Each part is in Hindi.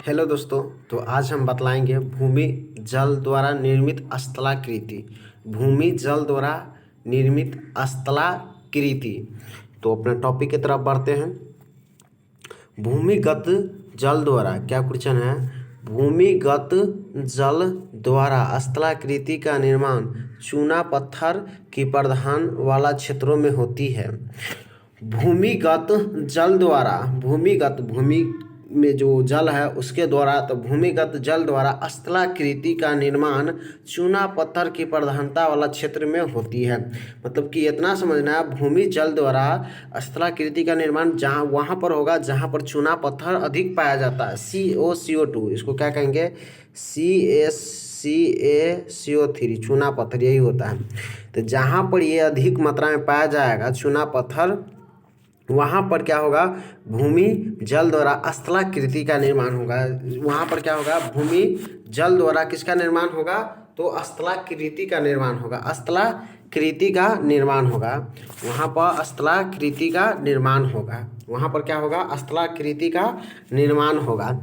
हेलो दोस्तों। तो आज हम बतलाएंगे भूमि जल द्वारा निर्मित स्थलाकृति। भूमि जल द्वारा निर्मित स्थलाकृति। तो अपने टॉपिक की तरफ बढ़ते हैं। भूमिगत जल द्वारा क्या क्वेश्चन है? भूमिगत जल द्वारा स्थलाकृति का निर्माण चूना पत्थर की प्रधान वाला क्षेत्रों में होती है। भूमिगत जल द्वारा भूमि में जो जल है उसके द्वारा, तो भूमिगत जल द्वारा स्थलाकृति का निर्माण चूना पत्थर की प्रधानता वाला क्षेत्र में होती है। मतलब कि इतना समझना है, भूमि जल द्वारा स्थलाकृति का निर्माण जहाँ वहाँ पर होगा जहाँ पर चूना पत्थर अधिक पाया जाता है। CO2 इसको क्या कहेंगे? CaCO3 चूना पत्थर यही होता है। तो जहाँ पर ये अधिक मात्रा में पाया जाएगा चूना पत्थर, वहाँ पर क्या होगा? भूमि जल द्वारा स्थलाकृति का निर्माण होगा। वहाँ पर क्या होगा? भूमि जल द्वारा किसका निर्माण होगा? तो स्थलाकृति का निर्माण होगा। स्थलाकृति का निर्माण होगा। वहाँ पर स्थलाकृति का निर्माण होगा। वहाँ पर क्या होगा? स्थलाकृति का निर्माण होगा।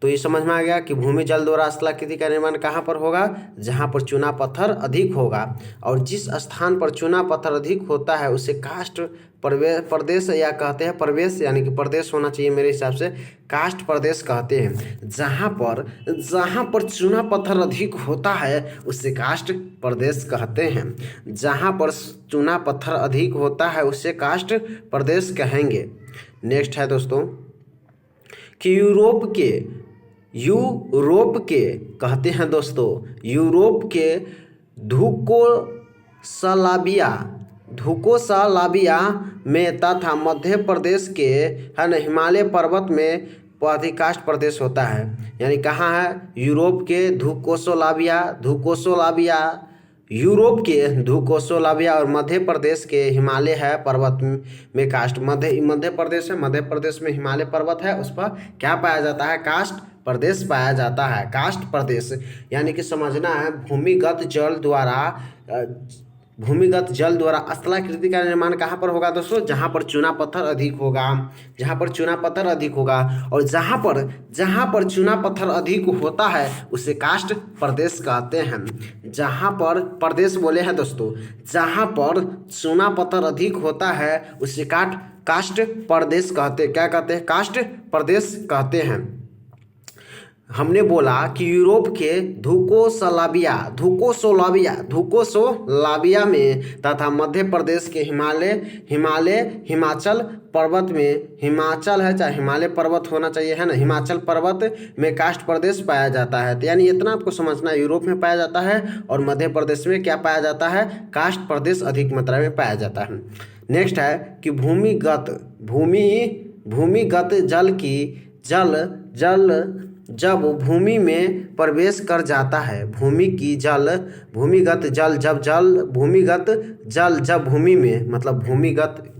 तो ये समझ में आ गया कि भूमि जल द्वारा स्थलाकृति का निर्माण कहाँ पर होगा? जहाँ पर चूना पत्थर अधिक होगा। और जिस स्थान पर चूना पत्थर अधिक होता है उसे कास्ट प्रदेश या कहते हैं प्रवेश, यानी कि प्रदेश होना चाहिए मेरे हिसाब से, कास्ट प्रदेश कहते हैं। जहाँ पर चूना पत्थर अधिक होता है उसे कास्ट प्रदेश कहते हैं। जहाँ पर चूना पत्थर अधिक होता है उसे कास्ट प्रदेश कहेंगे। नेक्स्ट है दोस्तों कि यूरोप के कहते हैं दोस्तों, यूरोप के धुकोसलाविया में तथा मध्य प्रदेश के है न हिमालय पर्वत में अधिकांश प्रदेश होता है। यानी कहाँ है? यूरोप के धुकोसलाविया यूरोप के धुकोसलाविया और मध्य प्रदेश के हिमालय है पर्वत में कास्ट। मध्य प्रदेश है, मध्य प्रदेश में हिमालय पर्वत है, उस पर क्या पाया जाता है? कास्ट प्रदेश पाया जाता है। कास्ट प्रदेश यानी कि समझना है भूमिगत जल द्वारा स्थलाकृति का निर्माण कहाँ पर होगा दोस्तों? जहाँ पर चूना पत्थर अधिक होगा। जहाँ पर चूना पत्थर अधिक होगा और जहाँ पर चूना पत्थर अधिक होता है उसे कास्ट प्रदेश कहते हैं। जहाँ पर प्रदेश बोले हैं दोस्तों, जहाँ पर चूना पत्थर अधिक होता है उसे कास्ट प्रदेश कहते, क्या कहते हैं? कास्ट प्रदेश कहते हैं। हमने बोला कि यूरोप के धुकोसलाविया में तथा मध्य प्रदेश के हिमाचल पर्वत में, हिमाचल है चाहे हिमालय पर्वत होना चाहिए, है ना, हिमाचल पर्वत में कास्ट प्रदेश पाया जाता है। तो यानी इतना आपको समझना, यूरोप में पाया जाता है और मध्य प्रदेश में क्या पाया जाता है? कास्ट प्रदेश अधिक मात्रा में पाया जाता है। नेक्स्ट है कि भूमिगत जल जब भूमि में प्रवेश कर जाता है, भूमिगत जल जब भूमि में, मतलब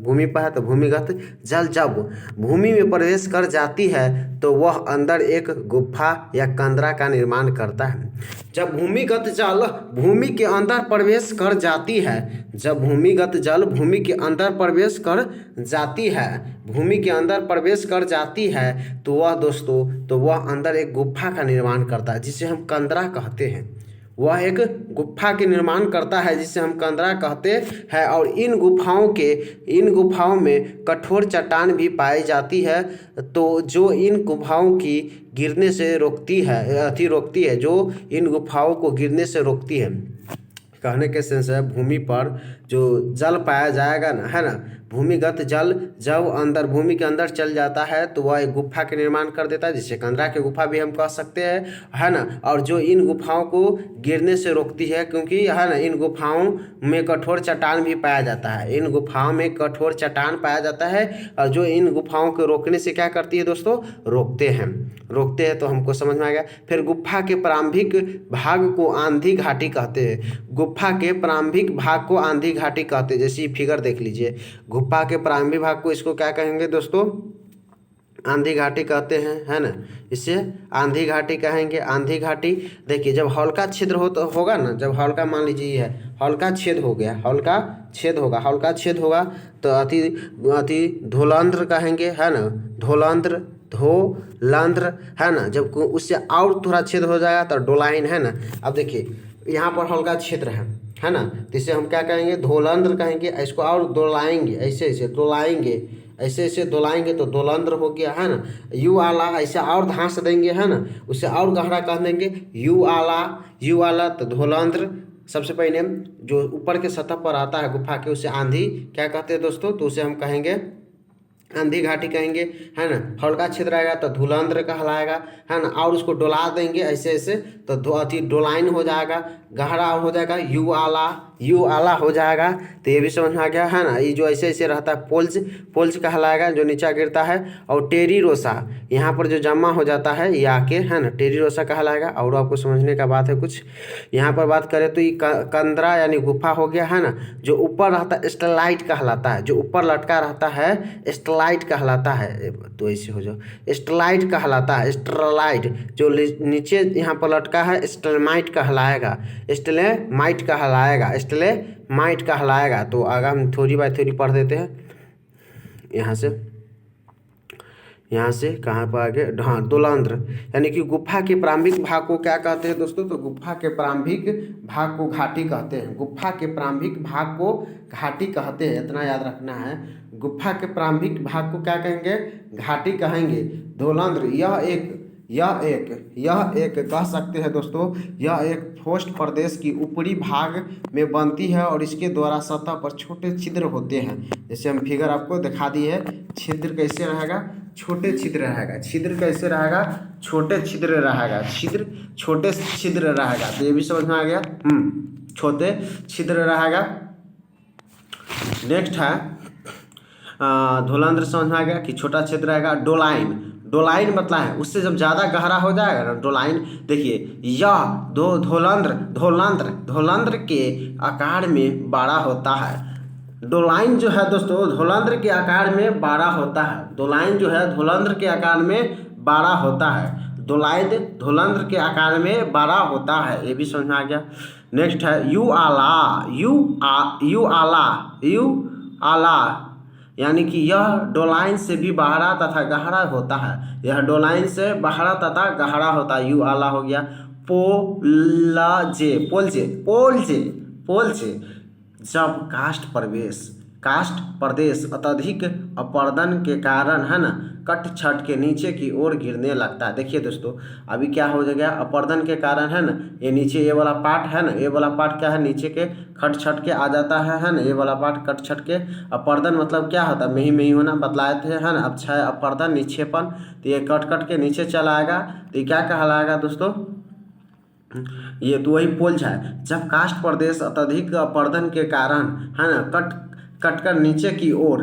भूमि पर है तो भूमिगत जल जब भूमि में प्रवेश कर जाती है तो वह अंदर एक गुफा या कंदरा का निर्माण करता है। जब भूमिगत जल भूमि के अंदर प्रवेश कर जाती है, जब भूमिगत जल भूमि के अंदर प्रवेश कर जाती है, भूमि के अंदर प्रवेश कर जाती है तो वह अंदर एक गुफा का निर्माण करता है जिसे हम कंदरा कहते हैं। वह एक गुफा के निर्माण करता है जिसे हम कंदरा कहते हैं। और इन गुफाओं में कठोर चट्टान भी पाई जाती है, तो जो इन गुफाओं की गिरने से रोकती है, जो इन गुफाओं को गिरने से रोकती है। कहने के सेंस है भूमि पर जो जल पाया जाएगा ना, है ना, भूमिगत जल जब भूमि के अंदर चल जाता है तो वह एक गुफा के निर्माण कर देता है जिसे कंदरा की गुफा भी हम कह सकते हैं, है ना। और जो इन गुफाओं को गिरने से रोकती है, क्योंकि है ना इन गुफाओं में कठोर चट्टान भी पाया जाता है, इन गुफाओं में कठोर चट्टान पाया जाता है और जो इन गुफाओं को रोकने से क्या करती है दोस्तों? रोकते हैं। तो हमको समझ में आ गया। फिर गुफा के प्रारंभिक भाग को आंधी घाटी कहते हैं। गुफा के प्रारंभिक भाग को आंधी घाटी कहते हैं। जैसे फिगर देख लीजिए, गुफा के प्रारंभिक भाग को इसको क्या कहेंगे दोस्तों? आंधी घाटी कहते हैं, है ना, इसे आंधी घाटी कहेंगे। आंधी घाटी देखिए, जब हल्का छिद्र होगा ना, जब हल्का, मान लीजिए है हल्का छेद हो गया, हल्का छेद होगा तो अति धोलांध्र कहेंगे, है ना, धोलंध्र, है ना। जब उससे और थोड़ा छेद हो जाएगा तो डोलाइन, है ना। अब देखिए यहाँ पर हल्का क्षेत्र है ना, तो इसे हम क्या कहेंगे, धोलंध्र कहेंगे। इसको और दोलाएंगे, ऐसे ऐसे दोलाएंगे, ऐसे ऐसे दोलाएंगे तो दोलंध्र हो गया, है ना। यू आला ऐसे और धांस देंगे, है ना, उससे और गहरा कह देंगे यू आला तो धोलंध्र। सबसे पहले जो ऊपर के सतह पर आता है गुफा के, उसे आंधी क्या कहते हैं दोस्तों, तो उसे हम कहेंगे आंधी घाटी कहेंगे, है ना। हल्का क्षेत्र रहेगा तो धुलंध्र कहलाएगा, है ना। और उसको डोला देंगे ऐसे ऐसे तो अति डोलाइन हो जाएगा, गहरा हो जाएगा, यू आला हो जाएगा। तो ये भी समझ में आ गया, है ना। ये जो ऐसे ऐसे रहता है पोल्ज कहलाएगा, जो नीचा गिरता है। और टेरी रोसा यहाँ पर जो जमा हो जाता है ये आके, है ना, टेरी रोसा कहलाएगा। और आपको समझने का बात है कुछ यहाँ पर बात करें तो ये कंदरा यानी गुफा हो गया, है ना। जो ऊपर रहता है स्टेलाइट कहलाता है, जो ऊपर लटका रहता है स्टेलाइट कहलाता है। तो ऐसे हो जाओ, स्टेलाइट कहलाता है, स्टेलाइट। जो नीचे यहाँ पर लटका है स्टेलमाइट कहलाएगा, स्टेलेमाइट कहलाएगा, स्टेलेमाइट कहलाएगा। तो आगे हम थ्योरी बाय थ्योरी पढ़ देते हैं। यहाँ से कहाँ पर आगे, हाँ, दोलंध्र यानी कि गुफा के प्रारंभिक भाग को क्या कहते हैं दोस्तों, तो गुफा के प्रारंभिक भाग को घाटी कहते हैं। गुफा के प्रारंभिक भाग को घाटी कहते हैं, इतना याद रखना है। गुफा के प्रारंभिक भाग को क्या कहेंगे, घाटी कहेंगे। दोलंध्र यह एक कह सकते हैं दोस्तों, यह एक ठोस प्रदेश की ऊपरी भाग में बनती है और इसके द्वारा सतह पर छोटे छिद्र होते हैं। जैसे हम फिगर आपको दिखा दी है, छिद्र कैसे रहेगा, छोटे छिद्र रहेगा। छिद्र कैसे रहेगा, छोटे छिद्र रहेगा, छोटे छिद्र रहेगा। तो ये भी समझ में आ गया, छोटे छिद्र रहेगा। नेक्स्ट है धोलंध्र, समझ में आ गया कि छोटा छिद्र रहेगा। डोलाइन मतलब है उससे जब ज़्यादा गहरा हो जाएगा ना डोलाइन। देखिए यह धोलंध्र के आकार में बड़ा होता है। डोलाइन जो है दोस्तों धोलंध्र के आकार में बड़ा होता है। डोलाइन जो है धोलंध्र के आकार में बड़ा होता है। डोलाइन धोलंध्र के आकार में बड़ा होता है, ये भी समझ में आ गया। नेक्स्ट है यू आला यानी कि यह डोलाइन से भी बड़ा तथा गहरा होता है। यह डोलाइन से बड़ा तथा गहरा होता है, यू आला हो गया। पोलजे जब काष्ठ प्रदेश अत्यधिक अपरदन के कारण, है ना, कट छट के नीचे की ओर गिरने लगता है। देखिए दोस्तों अभी क्या हो गया, अपरदन के कारण, है ना, ये नीचे ये वाला पार्ट है ना, ये वाला पार्ट क्या है, नीचे के खट छट के आ जाता है ना, ये वाला पार्ट कट छट के। अपरदन मतलब क्या होता है, मेही होना बतलाए थे, है ना। अब छह अपरदन निक्षेपन, तो ये कट के नीचे चला आएगा, तो ये क्या कहलाएगा दोस्तों, ये तो वही पोल्ज है। जब काष्ठ प्रदेश अत्यधिक अपरदन के कारण, है ना, कट कर नीचे की ओर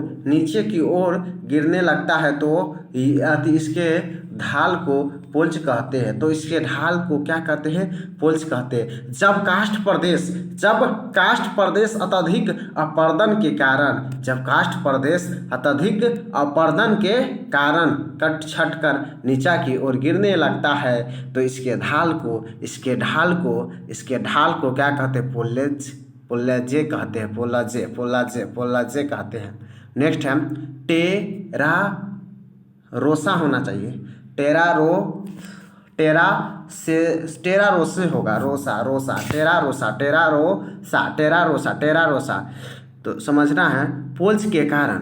गिरने लगता है तो इसके ढाल को पोल्ज कहते हैं। तो इसके ढाल को क्या कहते हैं, पोल्ज कहते हैं। जब काष्ठ प्रदेश अत्यधिक अपरदन के कारण कट छट कर नीचा की ओर गिरने लगता है तो इसके ढाल को क्या कहते हैं, पोल्लाजे कहते हैं। नेक्स्ट है टेरा रोसा होना चाहिए, टेरा रोसे होगा, टेरा रोसा। तो समझना है पोल्ज के कारण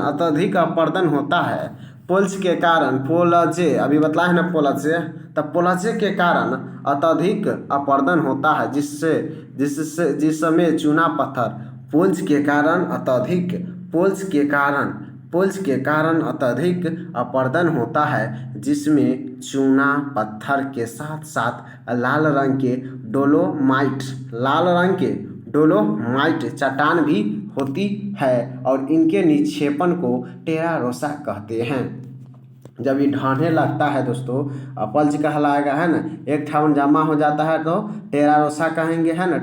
अत्यधिक अपरदन होता है। पोल्ज के कारण पोलजे अभी बताया है ना, पोलजे, तब पोलजे के कारण अत्यधिक अपरदन होता है जिसमें चूना पत्थर पोल्ज के कारण अत्यधिक अपरदन होता है जिसमें चूना पत्थर के साथ साथ लाल रंग के डोलोमाइट चट्टान भी होती है और इनके निक्षेपण को टेरा रोसा कहते हैं। जब ये ढहने लगता है दोस्तों अपल्ज कहलाएगा, है ना, एक ठाउन जमा हो जाता है तो टेरा रोसा कहेंगे, है ना।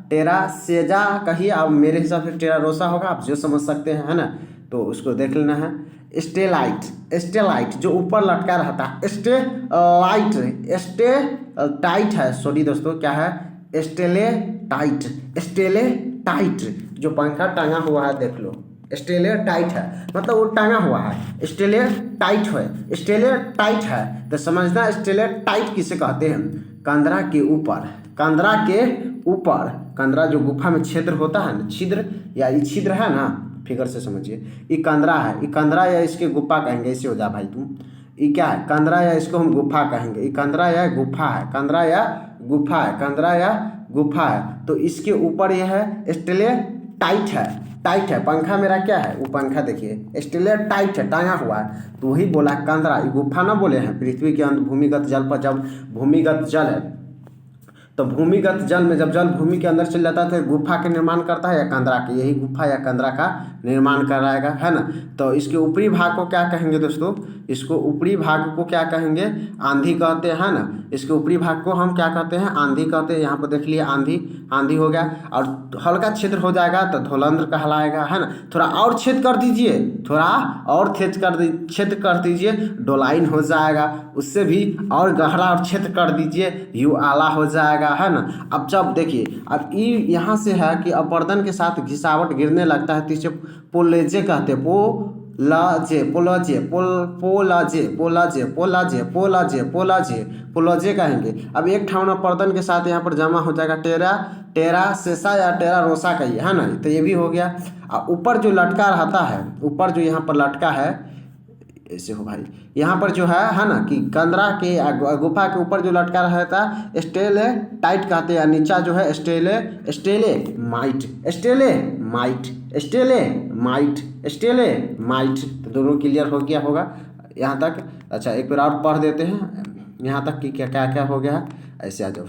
टेरा सेजा कहिए, अब मेरे हिसाब से टेरा रोसा होगा, आप जो समझ सकते हैं, है ना, तो उसको देख लेना है। स्टेलाइट जो ऊपर लटका रहता है, स्टेलाइट है, सॉरी दोस्तों, क्या है, स्टेलेटाइट जो पंखा टंगा हुआ है, देख लो, स्टेलेटाइट है मतलब वो टांगा हुआ है, स्टेलेटाइट है, स्टेलेटाइट है तो समझना स्टेलेटाइट किसे कहते हैं, कंदरा के ऊपर, कंदरा के ऊपर, कंदरा जो गुफा में छिद्र होता है ना, छिद्र या ये छिद्र है ना, फिगर से समझिए, ये कंदरा है, ये कंदरा या इसके गुफा कहेंगे, ऐसे हो जा भाई तुम, ये क्या है, कंदरा या इसको हम गुफा कहेंगे, ये कंदरा या गुफा है, कंदरा या गुफा है, कंदरा या गुफा है, तो इसके ऊपर यह है स्टेलेटाइट है, टाइट है, पंखा मेरा क्या है, वो पंखा देखिए स्टेलेटाइट है, टांगा हुआ है, तो वही बोला कंदरा, ये गुफा ना बोले हैं, पृथ्वी के अंदर भूमिगत जल पर जब भूमिगत जल है तो भूमिगत जल में जब जल भूमि के अंदर चल जाता है तो गुफा के निर्माण करता है या कंदरा के, यही गुफा या कंदरा का निर्माण कराएगा, है ना। तो इसके ऊपरी भाग को क्या कहेंगे दोस्तों, इसको ऊपरी भाग को क्या कहेंगे, आंधी कहते हैं ना, इसके ऊपरी भाग को हम क्या कहते हैं, आंधी कहते हैं। यहाँ पर देख लिए आंधी, आंधी हो गया, और हल्का छिद्र हो जाएगा तो धोलंद्र कहलाएगा, है ना। थोड़ा और छेद कर दीजिए, थोड़ा और छेद कर दीजिए, डोलाइन हो जाएगा, उससे भी और गहरा और छेद कर दीजिए, यू आला हो जाएगा, है ना। अब जब देखिए, अब ई यहाँ से है कि अपर्दन के साथ घिसावट गिरने लगता है तो इसे पोलेजे कहते हैं, पोलाजे, पोलाजे, पोलाजे, पोलाजे, पोलाजे, पोलाजे, पोलाजे, पोलाजे कहेंगे। अब एक ठाउन अपर्दन के साथ यहाँ पर जमा हो जाएगा टेरा, टेरा सेसा या टेरा रोसा कहिए, है ना, तो ये भी हो गया। और ऊपर जो लटका रहता है, ऊपर जो यहाँ पर लटका है, ऐसे हो भाई, यहाँ पर जो है ना, कि कंदरा के गुफा के ऊपर जो लटका रहता है स्टेलेटाइट कहते हैं, नीचा जो है स्टेलेमाइट, स्टेलेमाइट, स्टेलेमाइट, स्टेलेमाइट, तो दोनों क्लियर हो गया होगा यहाँ तक। अच्छा एक बार और पढ़ देते हैं यहाँ तक कि क्या क्या क्या हो गया है, ऐसे आ जाओ।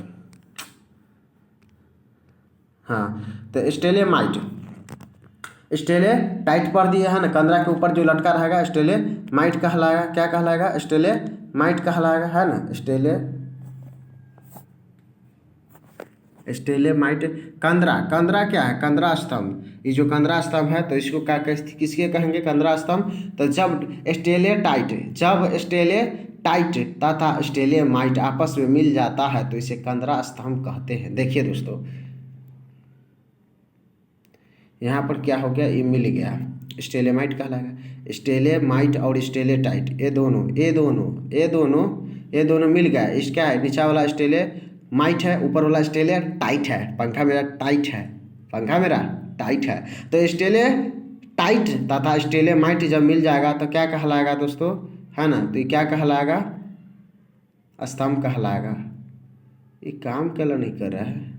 हाँ तो स्टेलेमाइट, स्टेलेटाइट पढ़ दिए है ना, कंदरा के ऊपर जो लटका रहेगा स्टेलेमाइट कहलाएगा, क्या कहलाएगा, स्टेलेमाइट कहलाएगा, है ना, स्टेलेमाइट। कंदरा, कंदरा क्या है, कंदरा स्तंभ, ये जो कंदरा स्तंभ है तो इसको क्या किसके कहेंगे, कंदरा स्तंभ। तो जब स्टेलेटाइट तथा स्टेलेमाइट आपस में मिल जाता है तो इसे कंदरा स्तंभ कहते हैं। देखिए दोस्तों यहाँ पर क्या हो गया, ये मिल गया, स्टेलेमाइट कहलाएगा, स्टेलेमाइट और स्टेलेटाइट, ये दोनों मिल गया, इसका है नीचा वाला स्टेलेमाइट है, ऊपर वाला स्टेलेटाइट है, पंखा मेरा टाइट है, पंखा मेरा टाइट है, तो स्टेलेटाइट तथा स्टेलेमाइट जब मिल जाएगा तो क्या कहलाएगा दोस्तों, है ना, तो ये क्या कहलाएगा, स्तंभ कहलाएगा। ये काम क्यों नहीं कर रहा है,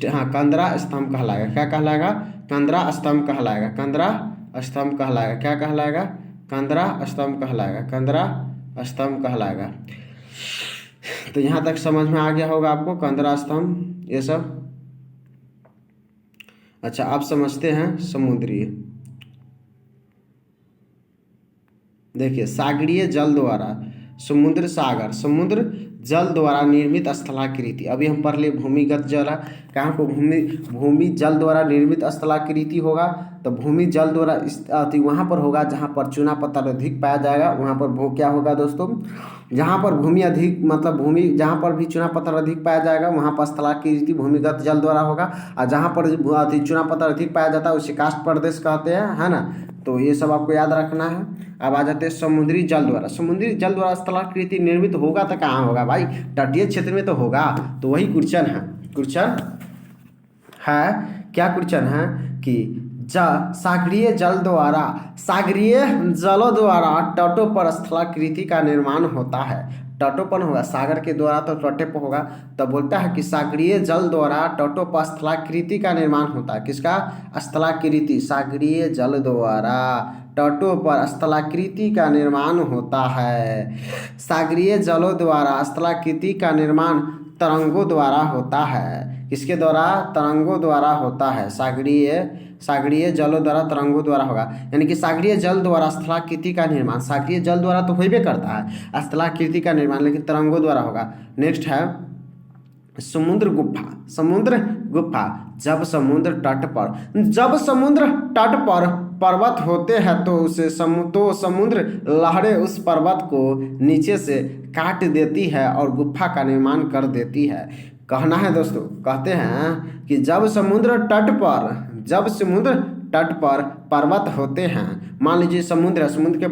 हाँ कंदरा स्तंभ कहलाएगा, क्या कहलाएगा, कंदरा स्तंभ कहलाएगा, कंदरा स्तंभ कहलाएगा, क्या कहलाएगा, कंदरा स्तंभ कहलाएगा, कंदरा स्तंभ कहलाएगा। तो यहाँ तक समझ में आ गया होगा आपको कंदरा स्तंभ ये सब। अच्छा आप समझते हैं समुद्री, देखिए सागरीय जल द्वारा, समुद्र सागर, समुद्र जल द्वारा निर्मित स्थलाकृति, अभी हम पढ़ लिए भूमिगत जल है, कहाँ को भूमि जल द्वारा निर्मित स्थलाकृति होगा, तो भूमि जल द्वारा वहाँ पर होगा जहाँ पर चूना पत्थर अधिक पाया जाएगा, वहाँ पर क्या होगा दोस्तों, जहाँ पर भूमि अधिक मतलब भूमि जहाँ पर भी चूना पत्थर अधिक पाया जाएगा वहाँ पर स्थलाकृति भूमिगत जल द्वारा होगा, और जहाँ पर चूना पत्थर अधिक पाया जाता है उसे काष्ठ प्रदेश कहते हैं, है ना। तो ये सब आपको याद रखना है। अब आ जाते हैं समुद्री जल द्वारा, समुद्री जल द्वारा स्थलाकृति निर्मित होगा तो कहाँ होगा भाई, तटीय क्षेत्र में तो होगा, तो वही क्वेश्चन है, क्वेश्चन है क्या, क्वेश्चन है कि सागरीय जल द्वारा, सागरीय जलों द्वारा तटों पर स्थलाकृति का निर्माण होता है, तटों पर होगा, सागर के द्वारा तो तटे पर होगा, तो बोलता है कि सागरीय जल द्वारा तटों पर स्थलाकृति का निर्माण होता है, किसका, स्थलाकृति, सागरीय जल द्वारा तटों पर स्थलाकृति का निर्माण होता है, सागरीय जलों द्वारा स्थलाकृति का निर्माण तरंगों द्वारा होता है, किसके द्वारा, तरंगों द्वारा होता है, सागरीय जलों द्वारा तरंगों द्वारा होगा, यानी कि सागरीय जल द्वारा स्थलाकृति का निर्माण, सागरीय जल द्वारा तो होबे करता है स्थलाकृति का निर्माण, लेकिन तरंगों द्वारा होगा। नेक्स्ट है समुद्र गुफा, समुद्र गुफा, जब समुद्र तट पर पर्वत होते हैं तो उसे समुद्र लहरें उस पर्वत को नीचे से काट देती है और गुफा का निर्माण कर देती है। कहना है दोस्तों, कहते हैं कि जब समुद्र तट पर पर्वत होते हैं। मान लीजिए समुद्र है, समुद्र के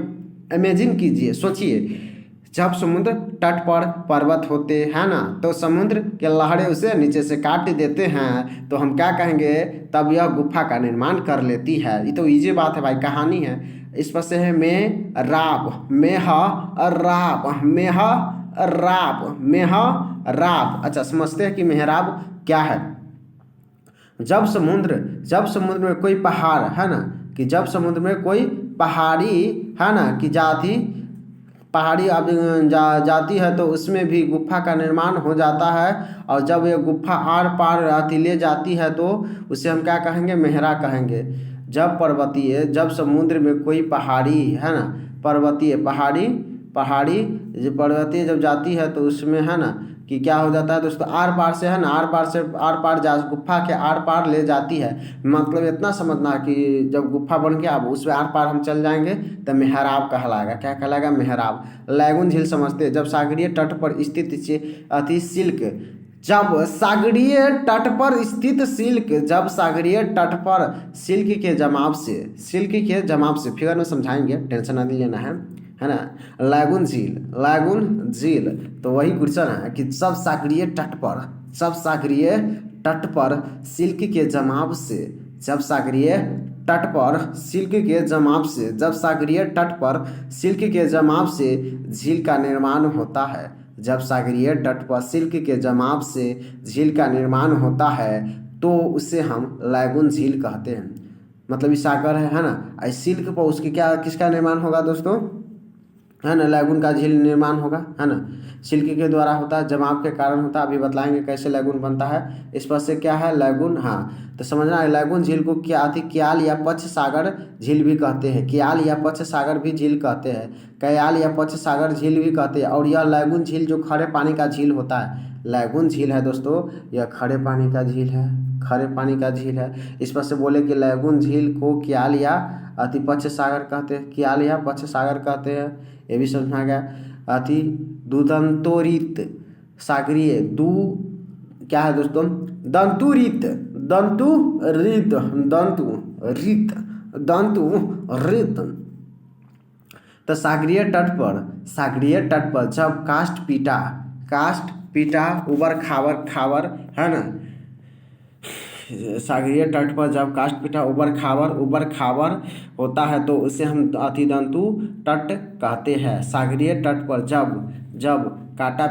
इमेजिन कीजिए, सोचिए जब समुद्र तट पर पर्वत होते हैं ना, तो समुद्र के लहरें उसे नीचे से काट देते हैं, तो हम क्या कहेंगे, तब यह गुफा का निर्माण कर लेती है। ये तो इजी बात है भाई, कहानी है। इस पर से है मेहराब, मेहराब। अच्छा, समझते हैं कि मेहराब क्या है। जब समुद्र में कोई पहाड़ है ना, कि जब समुद्र में कोई पहाड़ी है ना कि पहाड़ी अब जाती है, तो उसमें भी गुफा का निर्माण हो जाता है। और जब ये गुफा आर पार ले जाती है, तो उसे हम क्या कहेंगे, मेहरा कहेंगे। जब समुद्र में कोई पहाड़ी है ना, पर्वतीय जब जाती है, तो उसमें है ना कि क्या हो जाता है दोस्तों, आर पार से है ना, गुफा के आर पार ले जाती है। मतलब इतना समझना कि जब गुफा बन गया, अब उसमें आर पार हम चल जाएंगे तो मेहराब कहलाएगा। क्या कहलाएगा, मेहराब। लैगून झील समझते हैं, जब सागरीय तट पर स्थित सिल्क, जब सागरीय तट पर सिल्क के जमाव से फिगर में समझाएंगे, टेंशन नहीं लेना है ना। लैगून झील तो वही क्वेश्चन है कि जब सागरीय तट पर सिल्क के जमाव से झील का निर्माण होता है। जब सागरीय तट पर सिल्क के जमाव से झील का निर्माण होता है, तो उसे हम लैगून झील कहते हैं। मतलब ये सागर है ना, सिल्क पर उसकी किसका निर्माण होगा दोस्तों, है ना, लैगून का झील निर्माण होगा, है ना। सिल्क के द्वारा होता है, जमाव के कारण होता है। अभी बतलाएंगे कैसे लैगून बनता है। इस पर से क्या है, लैगून। हाँ, तो समझना है, लैगून झील को क्याल या पच्छ सागर झील भी कहते हैं। क्याल या पच्छ सागर भी झील कहते हैं, क्याल या पच्छ सागर झील भी कहते हैं। और यह लैगून झील जो खड़े पानी का झील होता है, लैगून झील है दोस्तों, यह खड़े पानी का झील है। इस पर से बोले कि लैगून झील को क्याल या पच्छ सागर कहते हैं, क्याल या पच्छ सागर कहते हैं। ये भी समझना गया। दुदंतोरित सागरीय क्या है दोस्तों, दंतुरित। तो सागरीय तट पर जब काष्ठ पीटा उबड़ खाबड़ है ना, सागरीय तट पर जब काष्ठ पीटा उबड़ खाबड़ होता है, तो उसे हम अतिदंतु तट कहते हैं। सागरीय तट पर जब काटा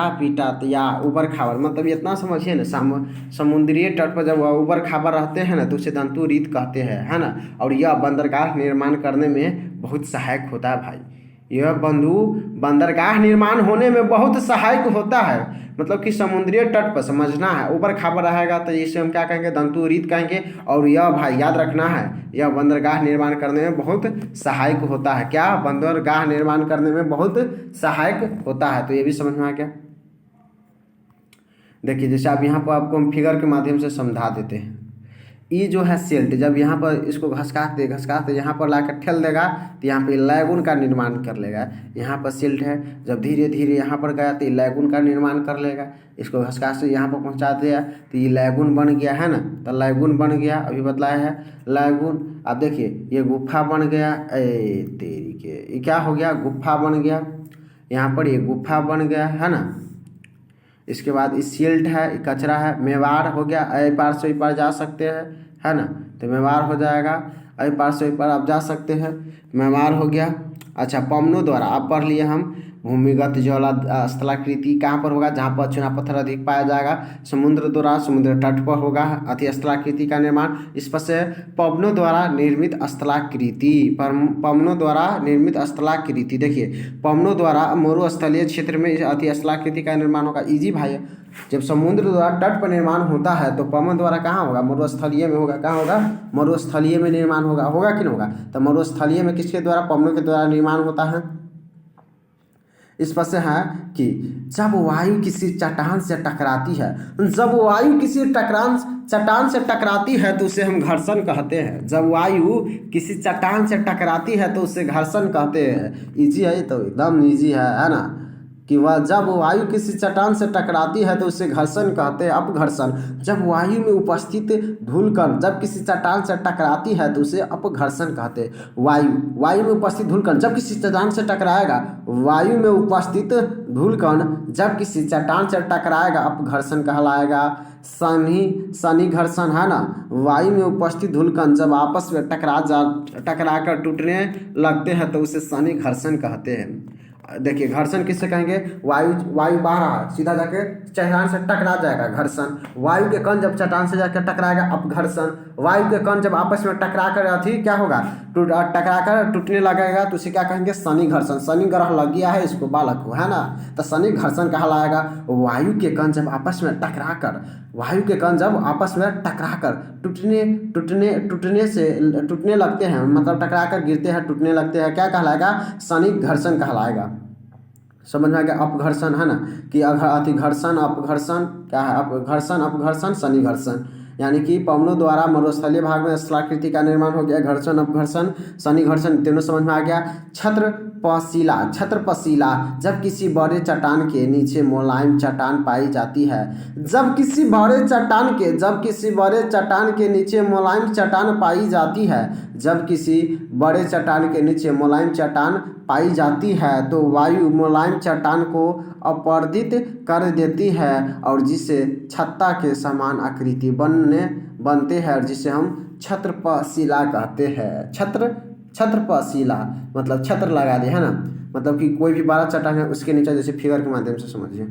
पीटा या उबड़ खाबड़, मतलब इतना समझिए ना, समुद्रीय तट पर जब उबड़ खाबड़ रहते हैं ना, तो उसे दंतु रीत कहते हैं, है ना। और यह बंदरगाह निर्माण करने में बहुत सहायक होता है भाई। यह बंदरगाह निर्माण होने में बहुत सहायक होता है। मतलब कि समुद्रीय तट पर समझना है, ऊपर खाबर रहेगा तो इसे हम क्या कहेंगे, दंतुरीत कहेंगे। और यह भाई याद रखना है, यह बंदरगाह निर्माण करने में बहुत सहायक होता है। क्या, बंदरगाह निर्माण करने में बहुत सहायक होता है। तो ये भी समझ में आ गया। देखिए, जैसे आप यहाँ पर आपको हम फिगर के माध्यम से समझा देते हैं। ये जो है सिल्ट, जब यहाँ पर इसको घसकाते यहाँ पर लाकर ठेल देगा, तो यहाँ पे लैगून का निर्माण कर लेगा। यहाँ पर सिल्ट है, जब धीरे धीरे यहाँ पर गया तो ये लैगून का निर्माण कर लेगा। इसको घसकाते से यहाँ पर पहुँचा दिया तो ये लैगून बन गया, है ना। तो लैगून बन गया, अभी बतलाया है लैगून। अब देखिए ये गुफा बन गया, ये क्या हो गया, गुफा बन गया। यहाँ पर ये गुफा बन गया, है ना। इसके बाद इस सिल्ट है, कचरा है, मेवाड़ हो गया। ए पार से पार जा सकते हैं, है ना, तो मेवाड़ हो जाएगा। ए पार से पार आप जा सकते हैं, मेवाड़ हो गया। अच्छा, पवनों द्वारा आप पढ़ लिए हम, भूमिगत जल स्थलाकृति कहाँ पर होगा, जहाँ पर चूना पत्थर अधिक पाया जाएगा। समुद्र द्वारा समुद्र तट पर होगा अति स्थलाकृति का निर्माण। इस पर से पवनों द्वारा निर्मित स्थलाकृति, देखिए पवनों द्वारा मरुस्थलीय क्षेत्र में अति स्थलाकृति का निर्माण होगा। इजी भाई, जब समुद्र द्वारा तट पर निर्माण होता है तो पवन द्वारा कहाँ होगा, मरुस्थलीय में होगा। कहाँ होगा, मरुस्थलीय में निर्माण होगा कि नहीं होगा। तो मरुस्थलीय में किसके द्वारा, पवनों के द्वारा निर्माण होता है। इस पर से है कि जब वायु किसी चट्टान से टकराती है, तो उसे हम घर्षण कहते हैं। जब वायु किसी चट्टान से टकराती है तो उसे घर्षण कहते हैं। इजी है, तो एकदम इजी है ना। कि वह जब वायु किसी चट्टान से टकराती है तो उसे घर्षण कहते हैं, अपघर्षण। जब वायु में उपस्थित धूलकण जब किसी चट्टान से टकराती है तो उसे अपघर्षण कहते हैं। वायु में उपस्थित धूलकण जब किसी चट्टान से टकराएगा, वायु में उपस्थित धूलकण जब किसी चट्टान से टकराएगा अपघर्षण कहलाएगा। शनि घर्षण है ना, वायु में उपस्थित धूलकण जब आपस में टकराकर टूटने लगते हैं तो उसे शनि घर्षण कहते हैं। देखिए घर्षण किससे कहेंगे, वायु बह रहा है, सीधा जाके चट्टान से टकरा जाएगा, घर्षण। वायु के कण जब चट्टान से जाकर टकराएगा अपघर्षण। वायु के कण जब आपस में टकरा कर अथी क्या होगा, टकरा कर टूटने लगेगा तो उसे क्या कहेंगे, शनि घर्षण। शनि ग्रह लग गया है इसको, बालक को, है ना, तो शनि घर्षण कहलाएगा। वायु के कण जब आपस में टकरा कर टूटने लगते हैं, मतलब टकरा कर गिरते हैं, टूटने लगते हैं, क्या कहलाएगा, शनि घर्षण कहलाएगा। समझ में आ गया, अपघर्षण है ना, कि अति घर्षण अपघर्षण क्या है, अपघर्षण शनि घर्षण। यानी कि पवनों द्वारा मरुस्थलीय भाग में स्थलाकृति का निर्माण हो गया, घर्षण अपघर्षण शनि घर्षण, तीनों समझ में आ गया। छत्रपशिला जब किसी बड़े चट्टान के नीचे मुलायम चट्टान पाई जाती है। जब किसी बड़े चट्टान के नीचे मुलायम चट्टान पाई जाती है, जब किसी बड़े चट्टान के नीचे मुलायम चट्टान पाई जाती है तो वायु मुलायम चट्टान को अपर्दित कर देती है और जिससे छत्ता के समान आकृति बनते हैं और जिसे हम छत्रपशिला कहते हैं। छत्रपशिला मतलब छत्र लगा दे, है ना, मतलब कि कोई भी बड़ा चट्टान है उसके नीचे, जैसे फिगर के माध्यम से समझिए,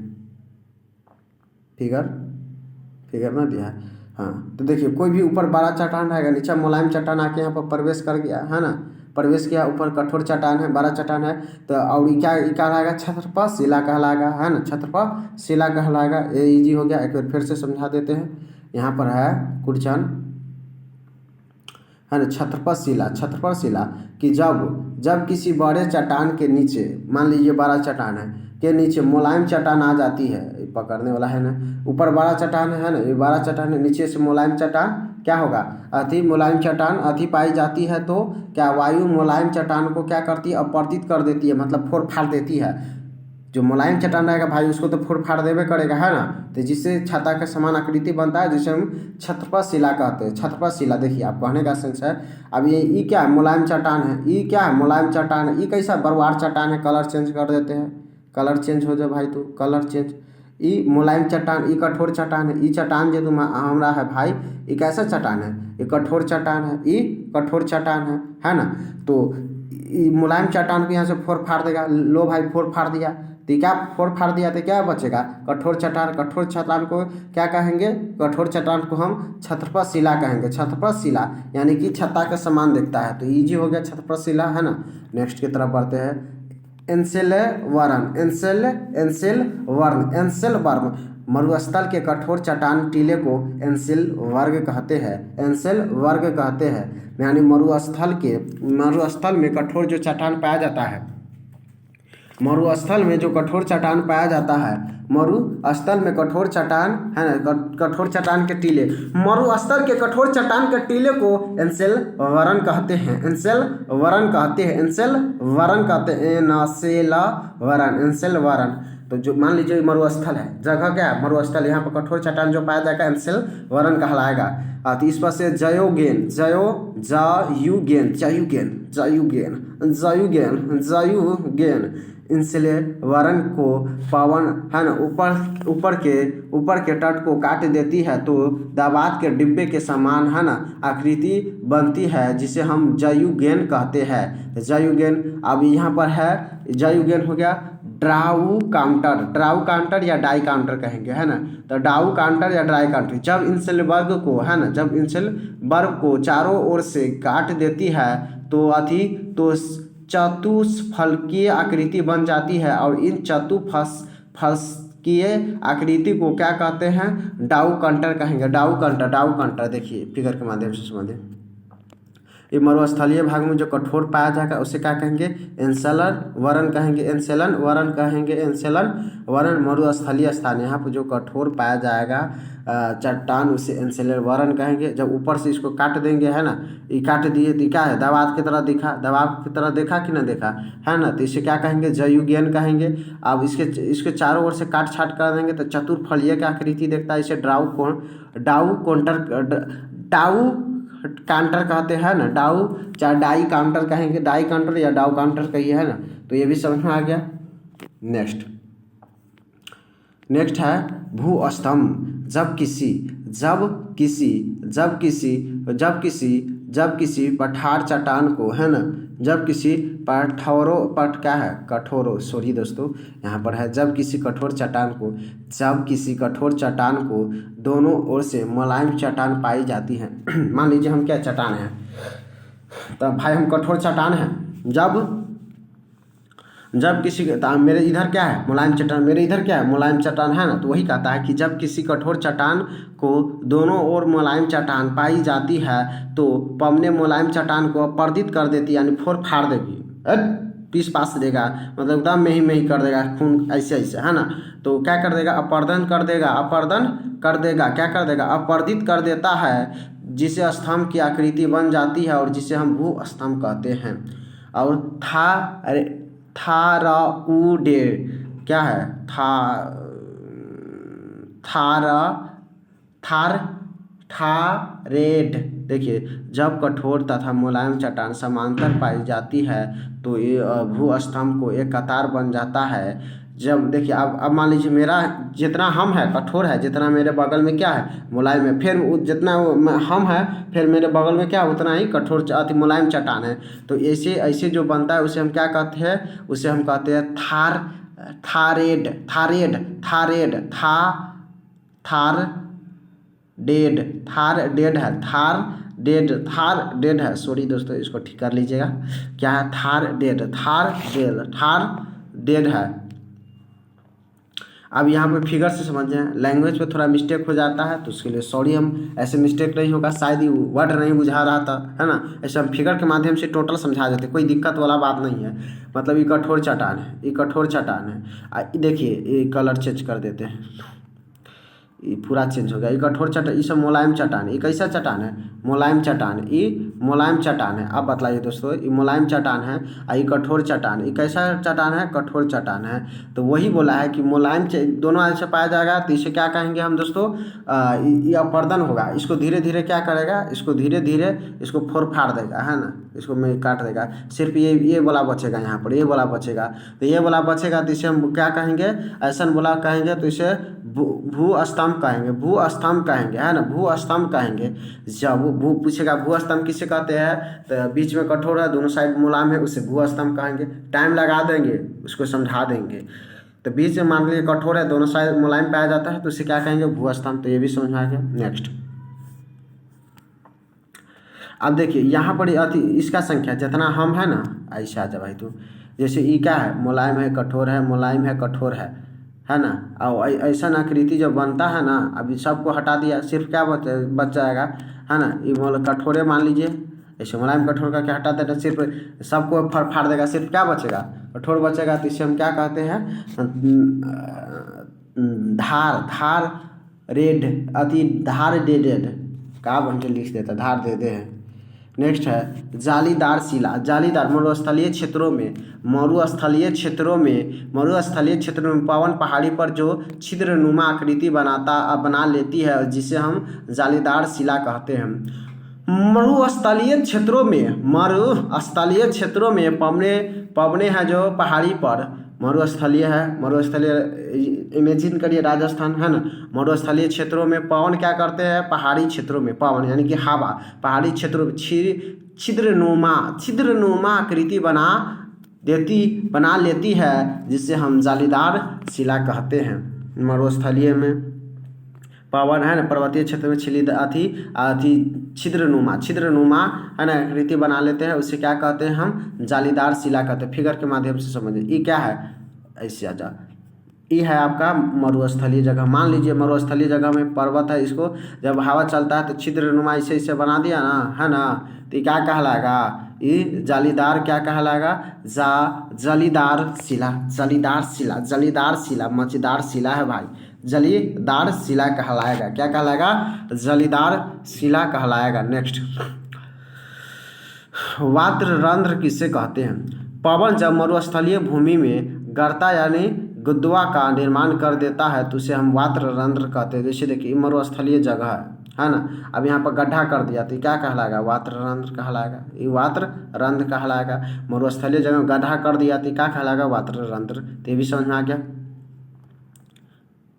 फिगर ना दिया है, हाँ, तो देखिए कोई भी ऊपर बड़ा चट्टान रहेगा, नीचे मुलायम चट्टान आके यहाँ पर प्रवेश कर गया, है ना, प्रवेश किया, ऊपर कठोर चट्टान है, बड़ा चट्टान है, तो और क्या कहलाएगा, छत्रपशिला कहलाएगा, है ना, छत्रपशिला कहलाएगा। ये इजी हो गया, एक बार फिर से समझा देते हैं। यहाँ पर है क्वेश्चन, है ना, छत्रपशिला कि जब किसी बड़े चट्टान के नीचे, मान लीजिए बड़ा चट्टान है, के नीचे मुलायम चट्टान आ जाती है, पकड़ने वाला है ना, ऊपर बड़ा चट्टान है ना, ये बड़ा चट्टान है, नीचे से मुलायम चट्टान क्या होगा, मुलायम चट्टान पाई जाती है तो क्या वायु मुलायम चट्टान को क्या करती है, अपवर्तित कर देती है, मतलब फोड़ फाड़ देती है। जो मुलायम चट्टान रहेगा भाई उसको तो फोड़ फाड़ देवे करेगा, है ना, तो जिससे छत्ता का समान आकृति बनता है, जिसे हम छत्रपशिला कहते हैं। छत्रपशिला देखिए आप कहने का सेंस है। अब ये क्या है, मुलायम चट्टान है, ये क्या है, मुलायम चट्टान है, ये कैसा बरवार चट्टान है, कलर चेंज कर देते हैं, कलर चेंज हो जाए भाई, तो कलर चेंज, ये मुलायम चट्टान, ये कठोर चट्टान है, ये चट्टान जो हमारा है भाई, ये कैसा चट्टान है, ये कठोर चट्टान है, ये कठोर चट्टान है ना, तो मुलायम चट्टान को यहाँ से फोड़ फाड़ देगा, लो भाई फोड़ फाड़ दिया, तो क्या फोड़ फाड़ दिया तो क्या बचेगा, कठोर चट्टान को क्या कहेंगे, कठोर चट्टान को हम छत्रपशिला कहेंगे। छत्रपशिला यानी कि छत्ता के समान दिखता है, तो इजी हो गया छत्रपशिला, है ना। नेक्स्ट की तरफ बढ़ते हैं, एंसेलवर्न मरुस्थल के कठोर चट्टान टीले को एंसेल वर्ग कहते हैं। यानी मरुस्थल में कठोर जो चट्टान पाया जाता है, मरुस्थल में कठोर चट्टान है ना, कठोर चट्टान के टीले, मरुस्थल के कठोर चट्टान के टीले को एंसेलवर्न कहते हैं, एंसेलवर्न। तो जो मान लीजिए मरुस्थल है, जगह क्या है, मरुस्थल, यहाँ पर कठोर चट्टान जो पाया जाएगा एंसेलवर्न कहलाएगा। तो इस पर से जायुगेन इंसेलवर्न को पवन, है ना, ऊपर के तट को काट देती है तो दाबात के डिब्बे के समान, है ना, आकृति बनती है, जिसे हम जायुगेन कहते हैं। जायुगेन, अब यहाँ पर है जायुगेन हो गया ड्राउ काउंटर या डाई काउंटर कहेंगे, है ना, तो डाउ काउंटर या डाई काउंटर जब इंसेलवर्ग को, है ना, जब इंसेलवर्ग को चारों ओर से काट देती है तो चतुष्फलकीय आकृति बन जाती है, और इन चतुष्फलकीय आकृति को क्या कहते हैं, डाउ काउंटर कहेंगे। डाउ काउंटर देखिए फिगर के माध्यम से समझिए, ये मरुस्थलीय भाग में जो कठोर पाया जाएगा उसे क्या कहेंगे, इंसलन वरण कहेंगे, इंसलन वरण कहेंगे, इंसलन वरण। मरुस्थलीय स्थान यहाँ पर जो कठोर पाया जाएगा चट्टान उसे इंसलन वरण कहेंगे। जब ऊपर से इसको काट देंगे है ना, ये काट दिए तो क्या है, दवाब की तरह दिखा, दवाब की तरह देखा कि ना देखा है ना, तो इसे क्या कहेंगे, जयुगेन कहेंगे। अब इसके चारों ओर से काट छाट कर देंगे तो चतुर्फलीय की आकृति देखता है, इसे डाउ काउंटर कहते हैं ना, डाउ चाहे डाई काउंटर कहेंगे, डाई काउंटर या डाउ काउंटर कहिए है ना, तो ये भी समझ में आ गया। नेक्स्ट है भूस्तंभ। जब किसी पठार चट्टान को है ना, जब किसी यहाँ पर है जब किसी कठोर चट्टान को दोनों ओर से मुलायम चट्टान पाई जाती है। मान लीजिए हम क्या चट्टान है, तब भाई हम कठोर चट्टान है, जब किसी मेरे इधर क्या है, मुलायम चट्टान, मेरे इधर क्या है, मुलायम चट्टान है ना, तो वही कहता है कि जब किसी कठोर चट्टान को दोनों ओर मुलायम चट्टान पाई जाती है तो पवने मुलायम चट्टान को अपर्दित कर देती, यानी फोड़ फाड़ देगी, पीस पास देगा, मतलब एकदम में ही कर देगा, खून ऐसे है ना, तो क्या कर देगा, अपर्दन कर देगा, क्या कर देगा, अपर्दित कर देता है, जिसे स्तंभ की आकृति बन जाती है और जिसे हम भू स्तंभ कहते हैं। और थाराउडे क्या है, थारेड। देखिए जब कठोर तथा मुलायम चट्टान समांतर पाई जाती है तो ये भू स्तंभ को एक कतार बन जाता है। जब देखिए अब मान लीजिए मेरा जितना हम है कठोर है, जितना मेरे बगल में क्या है, मुलायम है, फिर जितना हम है फिर मेरे बगल में क्या उतना ही कठोर अति मुलायम चट्टान है। तो ऐसे जो बनता है उसे हम क्या कहते हैं, उसे हम कहते हैं थारडेड है। सॉरी दोस्तों, इसको ठीक कर लीजिएगा, क्या है, थारडेड है। अब यहाँ पे फिगर से समझें, लैंग्वेज पे थोड़ा मिस्टेक हो जाता है तो उसके लिए सॉरी, हम ऐसे मिस्टेक नहीं होगा, शायद ही वर्ड नहीं बुझा रहा था है ना, ऐसे हम फिगर के माध्यम से टोटल समझा देते, कोई दिक्कत वाला बात नहीं है। मतलब ये कठोर चट्टान है, देखिए ये कलर चेंज कर देते हैं, ये पूरा चेंज हो गया, ये कठोर चट्टान, ये सब मुलायम चट्टान, ये कैसा चट्टान है, मुलायम चट्टान, ये मुलायम चट्टान है। अब बतलाइए दोस्तों, ये मुलायम चट्टान है, ये कठोर चट्टान, ये कैसा चट्टान है, कठोर चट्टान है। तो वही बोला है कि मुलायम दोनों ऐसे पाया जाएगा तो इसे क्या कहेंगे हम दोस्तों, ये अपर्दन होगा, इसको धीरे धीरे क्या करेगा, इसको धीरे धीरे इसको फोड़ फाड़ देगा है ना, इसको मैं काट देगा, सिर्फ ये बोला बचेगा, यहाँ पर ये बोला बचेगा, तो ये बोला बचेगा तो इसे हम क्या कहेंगे, ऐसा बोला कहेंगे तो इसे भूस्तंभ कहेंगे है ना, भूस्तंभ कहेंगे। जब भू पूछेगा भूस्तंभ किसे कहते हैं, तो बीच में कठोर है, दोनों साइड मुलायम है, उसे भूस्तंभ कहेंगे। टाइम लगा देंगे, उसको समझा देंगे। तो बीच में मान लीजिए कठोर है, दोनों साइड मुलायम पाया जाता है तो उसे क्या कहेंगे, भूस्तंभ। तो ये भी समझ में आ गया। नेक्स्ट अब देखिए यहाँ पर इसका संख्या जितना हम है ना, ऐसे आ जा भाई, तो जैसे ई क्या है, मुलायम है कठोर है, मुलायम है कठोर है ना। और ऐसा आकृति जब बनता है ना, अभी सबको हटा दिया, सिर्फ क्या बच जाएगा है ना, ये कठोरे मान लीजिए, ऐसे मुलायम कठोर का क्या हटा देना, सिर्फ सबको फाड़ देगा, सिर्फ क्या बचेगा, कठोर बचेगा। तो इसे हम क्या कहते हैं, धार डेडेड का बंटे लिख देता, धार दे दे है। नेक्स्ट है जालीदार शिला। जालीदार मरुस्थलीय क्षेत्रों में पवन पहाड़ी पर जो छिद्रनुमा आकृति बना लेती है, जिसे हम जालीदार शिला कहते हैं। मरुस्थलीय क्षेत्रों में पवने हैं जो पहाड़ी पर, मरुस्थलीय इमेजिन करिए राजस्थान है ना, मरुस्थलीय क्षेत्रों में पवन क्या करते हैं, पहाड़ी क्षेत्रों में पवन यानी कि हवा पहाड़ी क्षेत्रों में छिद्रनुमा आकृति बना लेती है, जिसे हम जालीदार शिला कहते हैं। मरुस्थलीय में पवन है ना, पर्वतीय क्षेत्र में छिद्रनुमा है ना आकृति बना लेते हैं, उसे क्या कहते हैं हम, जालीदार शिला कहते हैं। फिगर के माध्यम से समझिए, ये क्या है, ऐसे आ जा, ई है आपका मरुस्थलीय जगह। मान लीजिए मरुस्थलीय जगह में पर्वत है, इसको जब हवा चलता है तो छिद्रनुमा ऐसे ऐसे बना दिया ना, है ना, तो ये क्या कहलाएगा, ये जालीदार क्या कहलाएगा, जालीदार शिला, जालीदार शिला, जालीदार शिला, मचेदार शिला है भाई, जालीदार शिला कहलाएगा। क्या कहलाएगा, जालीदार शिला कहलाएगा। नेक्स्ट, वात्र रंध्र किसे कहते हैं। पवन जब मरुस्थलीय भूमि में गर्ता यानी गुद्वा का निर्माण कर देता है तो उसे हम वात्र रंध्र कहते हैं। जैसे देखिए मरुस्थलीय जगह है ना, अब यहाँ पर गड्ढा कर दिया तो क्या कहलाएगा, वात्र रंध्र कहलाएगा, ये वात्र रंध्र कहलाएगा। मरुस्थलीय जगह में गड्ढा कर दिया तो क्या कहलाएगा, वात्र रंध्र। तो ये भी समझ में आ गया।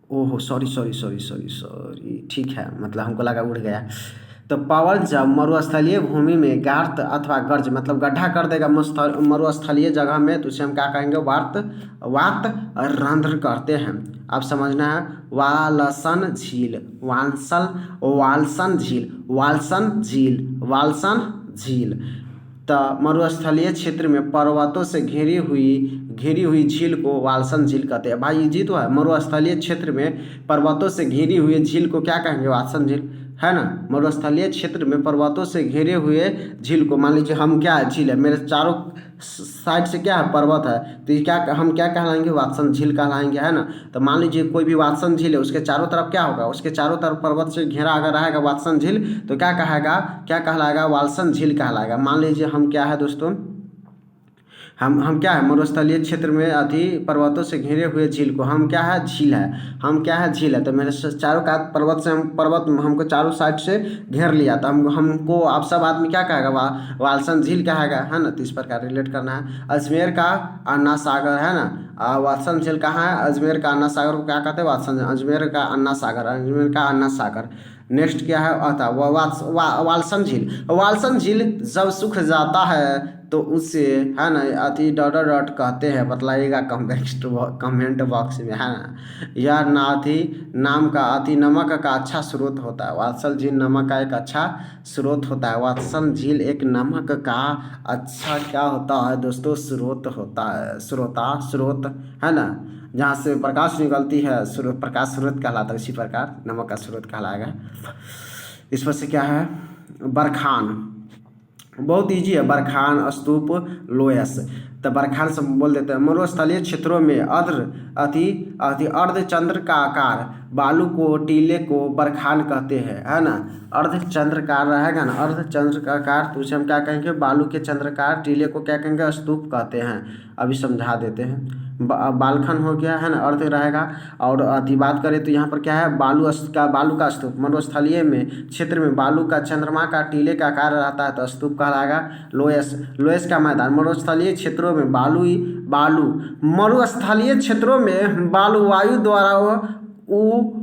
ओहो सॉरी, ठीक है, मतलब हमको लगा उड़ गया। तो पवन जब मरुस्थलीय भूमि में गार्त अथवा गर्ज मतलब गड्ढा कर देगा मरुस्थलीय जगह में तो उसे हम क्या कहेंगे, वात रंध्र कहते हैं। अब समझना है, वालसन झील, वालसन झील। तो मरुस्थलीय क्षेत्र में पर्वतों से घिरी हुई झील को वालसन झील कहते हैं। भाई जी तो है, मरुस्थलीय क्षेत्र में पर्वतों से घिरी हुई झील को क्या कहेंगे, वालसन झील, है ना। मरुस्थलीय क्षेत्र में पर्वतों से घिरे हुए झील को, मान लीजिए हम क्या है, झील है, मेरे चारों साइड से क्या है, पर्वत है, तो ये क्या हम क्या कहलाएंगे, वात्सन झील कहलाएंगे, है ना। तो मान लीजिए कोई भी वात्सन झील है, उसके चारों तरफ क्या होगा, उसके चारों तरफ पर्वत से घेरा अगर रहेगा वात्सन झील तो क्या कहलाएगा, वालसन झील कहलाएगा। मान लीजिए हम क्या है दोस्तों, हम क्या है, मरुस्थलीय क्षेत्र में पर्वतों से घिरे हुए झील को हम क्या है, झील है, हम क्या है, झील है। तो मेरे चारों का पर्वत हमको चारों साइड से घेर लिया तो हमको आप सब आदमी क्या कहेगा, वालसन झील कहेगा, है ना। तो इस प्रकार रिलेट करना है। अजमेर का अन्ना सागर, है ना, वालसन झील कहाँ है, अजमेर का अन्ना सागर को क्या कहते हैं, वालसन, अजमेर का अन्ना सागर। नेक्स्ट क्या है, आता वालसन झील जब सूख जाता है तो उसे, है ना, डॉट कहते हैं, बतलाइएगा कमेंट बॉक्स में, है ना। यह नाम का नमक का अच्छा स्रोत होता है। वालसन झील नमक का एक अच्छा स्रोत होता है। वालसन झील एक नमक का अच्छा क्या होता है दोस्तों, स्रोत होता है, स्रोत, है ना, जहाँ से प्रकाश निकलती है, प्रकाश स्रोत कहलाता है। इसी प्रकार नमक का स्रोत कहलाएगा। इस पर से क्या है, बरखान, बहुत इजी है, बरखान, स्तूप, लोयस। तो बरखान से बोल देते हैं, मरुस्थलीय क्षेत्रों में अर्धचंद्र का आकार बालू को, टीले को बरखान कहते हैं, है ना। अर्धचंद्राकार रहेगा ना, अर्धचंद्र का आकार तो उसे हम क्या कहेंगे, बालू के चंद्राकार, टीले को क्या कहेंगे, स्तूप कहते हैं। अभी समझा देते हैं। बालखन हो गया, है ना, अर्ध रहेगा। और बात करें तो यहाँ पर क्या है, बालू का स्तूप। मरुस्थलीय में क्षेत्र में बालू का, चंद्रमा का, टीले का आकार रहता है तो स्तूप कहलाएगा। लोयस का मैदान, मरुस्थलीय क्षेत्रों में मरुस्थलीय क्षेत्रों में बालू वायु द्वारा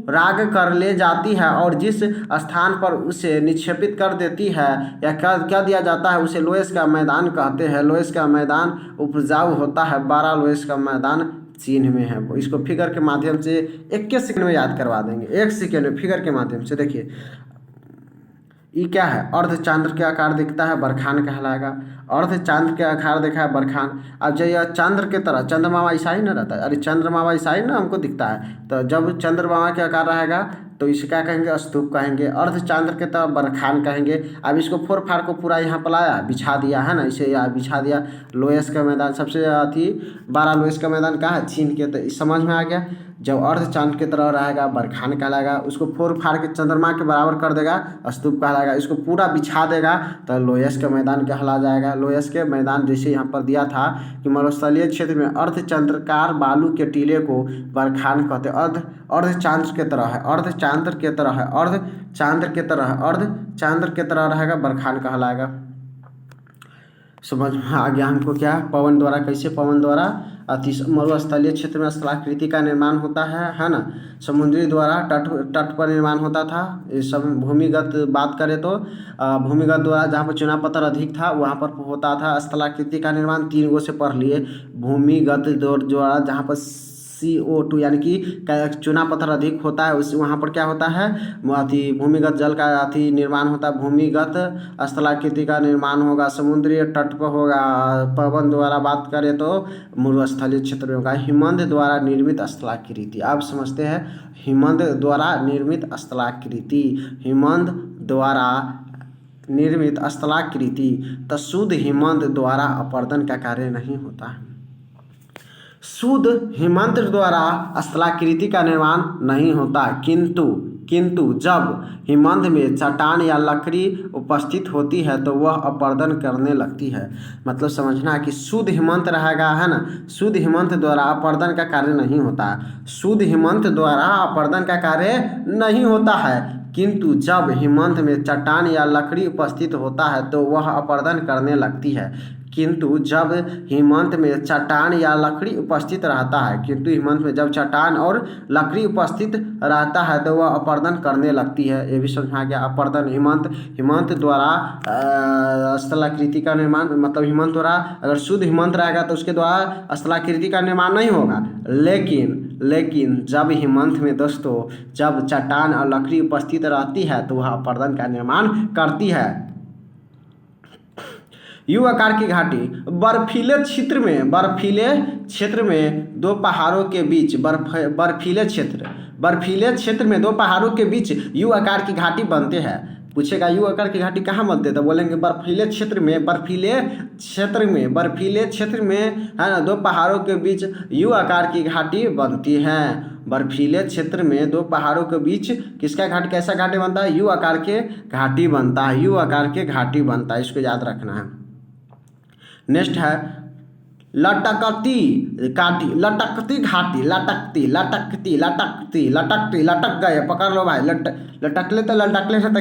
राग कर ले जाती है और जिस स्थान पर उसे निक्षेपित कर देती है या क्या दिया जाता है उसे लोयस का मैदान कहते हैं। लोयस का मैदान उपजाऊ होता है। 12 लोयस का मैदान चीन में है। इसको फिगर के माध्यम से 21 सेकंड में याद करवा देंगे। 1 सेकंड में फिगर के माध्यम से देखिए, ये क्या है, अर्धचांद्र के आकार दिखता है, बरखान कहलाएगा। अर्धचांद्र के आकार देखा है, बरखान। अब जब यह चंद्र के तरह, चंद्रमा ऐसा ही ना रहता है, अरे चंद्रमा ऐसा ही ना हमको दिखता है, तो जब चंद्रमा के आकार रहेगा तो इसे क्या कहेंगे, स्तूप कहेंगे। अर्धचांद्र के तरह बरखान कहेंगे। अब इसको फोर फाड़ को पूरा यहाँ पर लाया, बिछा दिया, है ना, इसे बिछा दिया। लोयस का मैदान सबसे 12 लोयस का मैदान कहाँ है, चीन के। तो समझ में आ गया। जब अर्धचांद्र की तरह रहेगा बरखान कहलाएगा। उसको फोर फाड़ के चंद्रमा के बराबर कर देगा, स्तूप कहलाएगा। इसको पूरा बिछा देगा तो लोयस का मैदान कहला जाएगा। लोयस के मैदान जैसे यहाँ पर दिया था कि मरुस्थलीय क्षेत्र में अर्धचंद्राकार बालू के टीले को बरखान कहते हैं। अर्धचांद्र के तरह है, अर्धचांद्र के तरह है, अर्धचांद्र के तरह है, अर्धचांद्र के तरह रहेगा, बरखान कहलाएगा। समझ में आ गया हमको क्या, पवन द्वारा कैसे, पवन द्वारा मरुस्थलीय क्षेत्र में स्थलाकृति का निर्माण होता है ना। समुद्री द्वारा तट पर निर्माण होता था। ये सब भूमिगत बात करें तो भूमिगत द्वारा जहाँ पर चुनाव पत्थर अधिक था वहाँ पर होता था स्थलाकृति का निर्माण। 3 गो से पढ़ लिए। भूमिगत द्वारा जहाँ पर CO2 यानी कि चूना पत्थर अधिक होता है, उस वहाँ पर क्या होता है भूमिगत जल का निर्माण होता है, भूमिगत स्थलाकृति का निर्माण होगा, समुद्री तट पर होगा। पवन द्वारा बात करें तो मरुस्थलीय क्षेत्र में होगा। हिमनद द्वारा निर्मित स्थलाकृति, आप समझते हैं हिमनद द्वारा निर्मित स्थलाकृति, हिमनद द्वारा निर्मित स्थलाकृति। तो शुद्ध हिमनद द्वारा अपरदन का कार्य नहीं होता है। शुद्ध हिमनद द्वारा स्थलाकृति का निर्माण नहीं होता, किंतु जब हिमनद में चट्टान या लकड़ी उपस्थित होती है तो वह अपरदन करने लगती है। मतलब समझना है कि शुद्ध हिमनद रहेगा, है ना, शुद्ध हिमनद द्वारा अपरदन का कार्य नहीं होता, शुद्ध हिमनद द्वारा अपरदन का कार्य नहीं होता है, किंतु जब हिमनद में चट्टान या लकड़ी उपस्थित होता है तो वह अपरदन करने लगती है। किंतु जब हिमनद में चट्टान या लकड़ी उपस्थित रहता है, किंतु हिमनद में जब चट्टान और लकड़ी उपस्थित रहता है तो वह अपरदन करने लगती है। ये भी समझा गया। अपरदन हिमनद द्वारा स्थलाकृति का निर्माण, मतलब हिमनद द्वारा अगर शुद्ध हिमनद रहेगा तो उसके द्वारा स्थलाकृति का निर्माण नहीं होगा, लेकिन जब हिमनद में दोस्तों जब चट्टान और लकड़ी उपस्थित रहती है तो वह अपरदन का निर्माण करती है। यू आकार की घाटी, बर्फीले क्षेत्र में दो पहाड़ों के बीच बर्फीले क्षेत्र में दो पहाड़ों के बीच यू आकार की घाटी बनते हैं। पूछेगा यू आकार की घाटी कहाँ बनते हैं, तो बोलेंगे बर्फीले क्षेत्र में है ना, दो पहाड़ों के बीच यू आकार की घाटी बनती है। बर्फीले क्षेत्र में दो पहाड़ों के बीच किसका घाटी, कैसा घाटी बनता है, यू आकार के घाटी बनता है, यू आकार के घाटी बनता है, इसको याद रखना है। नेक्स्ट है लटकती घाटी, लटक गए, पकड़ लो भाई, लटकले तो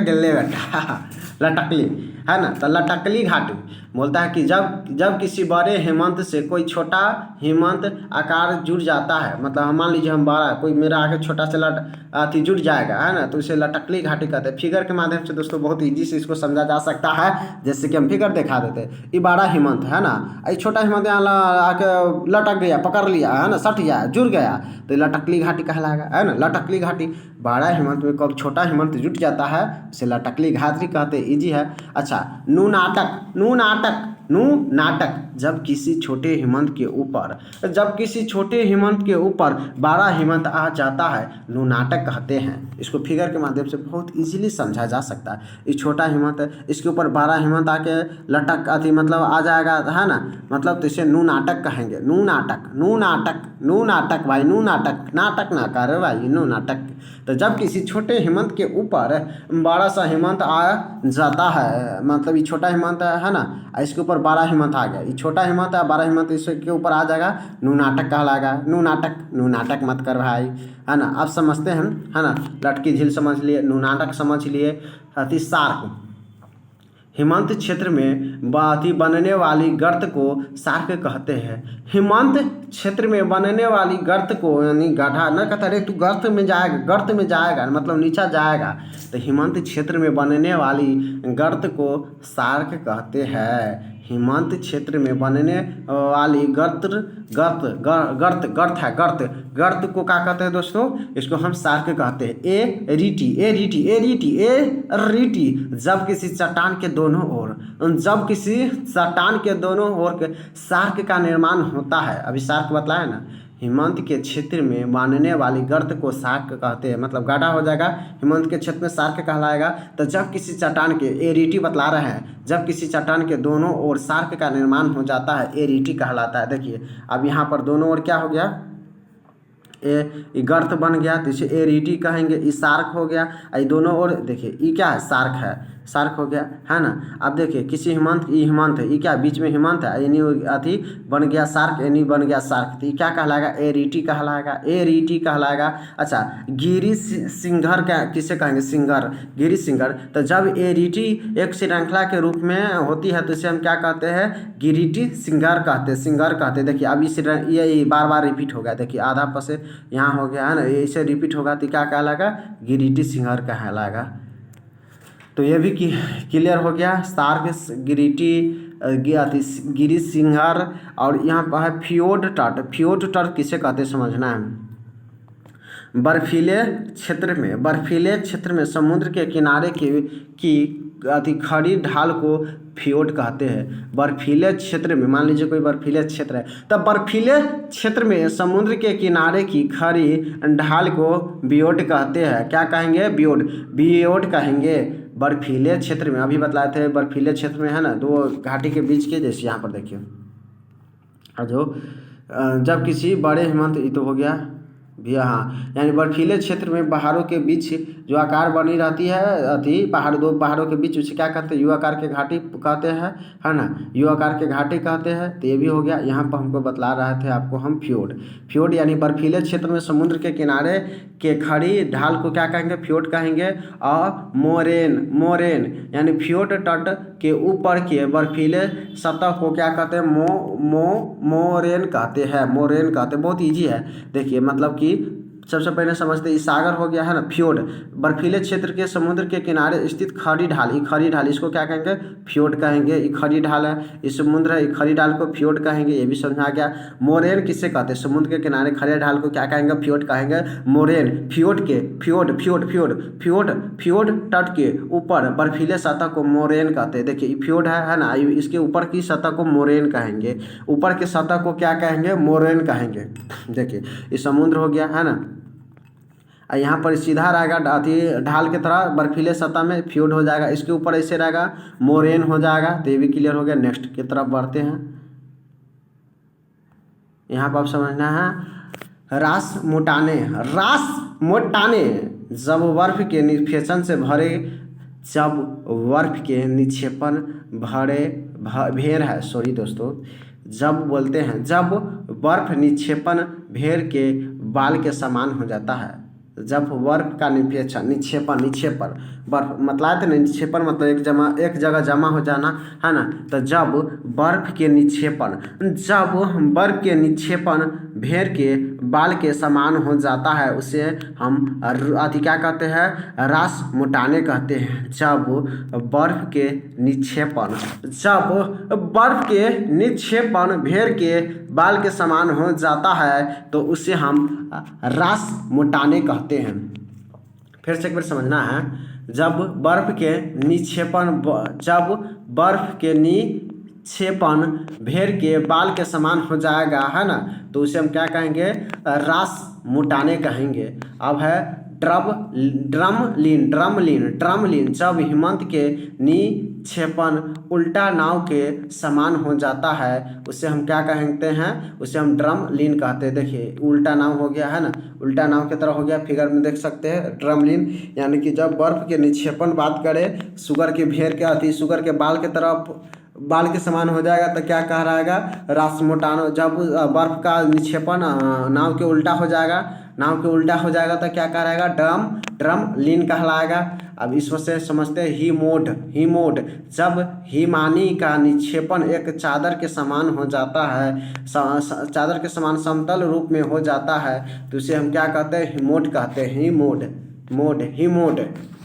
गिल्ले बेटा लटकली, है ना। तो लटकली घाटी बोलता है कि जब किसी बड़े हिमनद से कोई छोटा हिमनद आकार जुड़ जाता है, मतलब मान लीजिए हम बड़ा, कोई मेरा आगे छोटा सा जुड़ जाएगा, है ना, तो इसे लटकली घाटी कहते हैं। फिगर के माध्यम से दोस्तों बहुत ईजी से इसको समझा जा सकता है, जैसे कि हम फिगर दिखा देते हैं। ये बड़ा हिमनद है ना, ये छोटा हिमनद यहाँ आके लटक गया, पकड़ लिया, है ना, सट गया, जुड़ गया, तो लटकली घाटी कहलाएगा, है ना। लटकली घाटी बड़ा हिमनद में कब छोटा हिमनद जुट जाता है उसे लटकली घाटी कहते हैं। ईजी है। अच्छा, नू नाटक, जब किसी छोटे हिमनद के ऊपर बड़ा हिमनद आ जाता है नू नाटक कहते हैं। इसको फिगर के माध्यम से बहुत इजीली समझा जा सकता है। ये छोटा हिमनद है, इसके ऊपर बड़ा हिमनद आके लटक मतलब आ जाएगा, है ना, मतलब तो इसे नू नाटक कहेंगे। नू नाटक भाई, नू नाटक ना करे भाई, नू नाटक। तो जब किसी छोटे हिमनद के ऊपर बड़ा सा हिमनद आ जाता है, मतलब ये छोटा हिमनद है ना, इसके ऊपर बड़ा हिमनद आ गया, ये छोटा हिमनद है, बड़ा हिमनद इसके ऊपर आ जाएगा, नू नाटक कहलाएगा। नू नाटक मत कर भाई, है ना। आप समझते हैं, है ना, लटकी झील समझ लिए, नू नाटक समझ लिए। साथ ही सार्क, हिमनद क्षेत्र में बनने वाली गर्त को सार्क कहते हैं। हिमनद क्षेत्र में बनने वाली गर्त को, यानी गड्ढा न कहता रे तू गर्त में जाएगा मतलब नीचा जाएगा, तो हिमनद क्षेत्र में बनने वाली गर्त को सार्क कहते हैं। हिमनद क्षेत्र में बनने वाली गर्त को क्या कहते हैं दोस्तों, इसको हम सार्क कहते हैं। ए रीटी, जब किसी चट्टान के दोनों ओर के सार्क का निर्माण होता है। अभी सार्क बतलाया ना, हिमनद के क्षेत्र में बनने वाली गर्त को सार्क कहते हैं, मतलब गाढ़ा हो जाएगा, हिमनद के क्षेत्र में सार्क कहलाएगा। तो जब किसी चट्टान के, एरीटी बतला रहे हैं, जब किसी चट्टान के दोनों ओर सार्क का निर्माण हो जाता है, एरीटी कहलाता है। देखिए अब यहाँ पर दोनों ओर क्या हो गया, ये गर्त बन गया, तो इसे एरीटी कहेंगे। ये सार्क हो गया, ये दोनों ओर देखिए ये क्या है, सार्क हो गया, है ना। अब देखिए किसी हिमनद है, ये क्या बीच में हिमनद है, यानी अथी बन गया सार्क, यानी बन गया सार्क, तो ये क्या कहलाएगा, एरीटी कहलाएगा। अच्छा, गिरी सिंगर क्या किसे कहेंगे, गिरी सिंगर। तो जब एरीटी एक श्रृंखला के रूप में होती है तो इसे हम क्या कहते हैं, गिरीटी सिंगर कहते हैं। देखिए अब ये बार बार रिपीट हो गया, देखिए आधा पसे यहाँ हो गया, है ना, इसे रिपीट होगा तो क्या कहलाएगा, गिरीटी सिंगर कहलाएगा। तो ये भी क्लियर हो गया। सार्क, गिरीटी, गिरीश सिंघर, और यहाँ पर है फियोड तट। फियोड तट किसे कहते हैं समझना है। बर्फीले क्षेत्र में समुद्र के किनारे की खड़ी ढाल को फियोड कहते हैं। बर्फीले क्षेत्र में, मान लीजिए कोई बर्फीले क्षेत्र है, तब बर्फीले क्षेत्र में समुद्र के किनारे की खड़ी ढाल को बियोड कहते हैं। क्या कहेंगे? बियोड कहेंगे। बर्फीले क्षेत्र में अभी बतलाए थे, बर्फीले क्षेत्र में है ना, दो घाटी के बीच के, जैसे यहाँ पर देखिए जो जब किसी बड़े हिमवंत, ये तो हो गया भैया, हाँ, यानी बर्फीले क्षेत्र में पहाड़ों के बीच जो आकार बनी रहती है, दो पहाड़ों के बीच, उसे क्या कहते हैं? यू आकार के घाटी कहते हैं, है ना, यू आकार के घाटी कहते हैं। तो ये भी हो गया। यहाँ पर हमको बतला रहे थे आपको हम फ्योड यानी बर्फीले क्षेत्र में समुद्र के किनारे के खड़ी ढाल को क्या कहेंगे? फ्योड कहेंगे। और मोरेन यानी फ्योड तट के ऊपर के बर्फीले सतह को क्या कहते हैं? मोरेन कहते हैं। बहुत ईजी है। देखिए मतलब कि सबसे पहले समझते हैं, सागर हो गया है ना, फ्योड। बर्फीले क्षेत्र के समुद्र के किनारे स्थित खड़ी ढाल, इसको क्या कहेंगे? फ्योड कहेंगे। ये खड़ी ढाल है, ये समुद्र है, ये खड़ी ढाल को फ्योड कहेंगे। ये भी समझा गया। मोरेन किसे कहते हैं? समुद्र के किनारे खड़ी ढाल को क्या कहेंगे? फ्योड कहेंगे। मोरेन फ्योड तट के ऊपर बर्फीले सतह को मोरेन कहते हैं। देखिए फ्योड है ना, इसके ऊपर की सतह को मोरेन कहेंगे। ऊपर के सतह को क्या कहेंगे? मोरेन कहेंगे। देखिए ये समुद्र हो गया है ना, यहाँ पर सीधा रहेगा ढाल की तरह, बर्फीले सतह में फ्योड हो जाएगा, इसके ऊपर ऐसे रहेगा मोरेन हो जाएगा। तो ये भी क्लियर हो गया। नेक्स्ट की तरफ बढ़ते हैं। यहाँ पर आप समझना है रास मोटाने, जब बर्फ के निक्षेपण से भरे, जब बोलते हैं जब बर्फ निक्षेपण भेड़ के बाल के समान हो जाता है। जब बर्फ का निक्षेपण बर्फ मतलब निक्षेपण मतलब एक जगह जमा हो जाना, है ना। तो जब बर्फ के निक्षेपण भेड़ के बाल के समान हो जाता है, उसे हम क्या कहते हैं? रास मोटाने कहते हैं। जब बर्फ के निक्षेपण भेड़ के बाल के समान हो जाता है, तो उसे हम रास मोटाने कहते हैं। फिर से एक बार समझना है। जब बर्फ के निक्षेपण भेड़ के बाल के समान हो जाएगा, है ना, तो उसे हम क्या कहेंगे? रास मोटाने कहेंगे। अब है ड्रमलीन। जब हिमवंत के निक्षेपण उल्टा नाव के समान हो जाता है, उसे हम क्या कहते हैं? उसे हम ड्रमलीन कहते हैं। देखिए उल्टा नाव हो गया, है ना, उल्टा नाव की तरह हो गया। फिगर में देख सकते हैं ड्रमलीन, यानी कि जब बर्फ के निक्षेपण बात करें, सुगर के बाल के तरफ, बाल के समान हो जाएगा, तो क्या कह रहेगा? रास मोटानो। जब बर्फ का निक्षेपण नाव के उल्टा हो जाएगा, तो क्या कह रहेगा? ड्रमलीन कहलाएगा। अब इसमें से समझते हैं हीमोड। जब हिमानी का निक्षेपण एक चादर के समान हो जाता है, चादर के समान समतल रूप में हो जाता है, तो उसे हम क्या कहते हैं? हीमोड कहते हैं।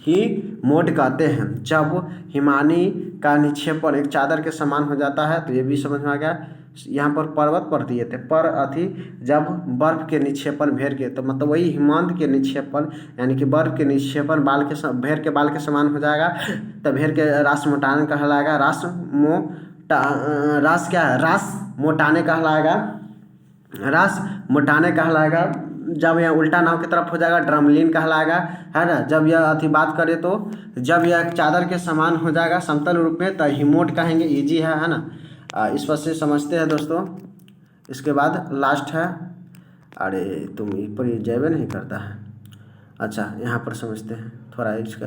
हीमोड कहते हैं। जब हिमानी का निक्षेपण एक चादर के समान हो जाता है, तो ये भी समझ में आ गया। यहाँ पर पर्वत पढ़ दिए थे, जब बर्फ के निक्षेपण भेड़ के, तो मतलब वही हिमवंत के निक्षेपण, यानी कि बर्फ के निक्षेपण भेड़ के बाल के समान हो जाएगा, तो भेड़ के रास मोटाने कहलाएगा। रास मोटाने कहलाएगा। जब यह उल्टा नाव की तरफ हो जाएगा, ड्रमलीन कहलाएगा, है ना। जब यह बात करें तो जब यह चादर के समान हो जाएगा समतल रूप में, तो हीमोड कहेंगे। इजी है ना। इस पर से समझते हैं दोस्तों। इसके बाद लास्ट है, अरे तुम पर ये जयबे नहीं करता है। अच्छा यहाँ पर समझते हैं थोड़ा इसका।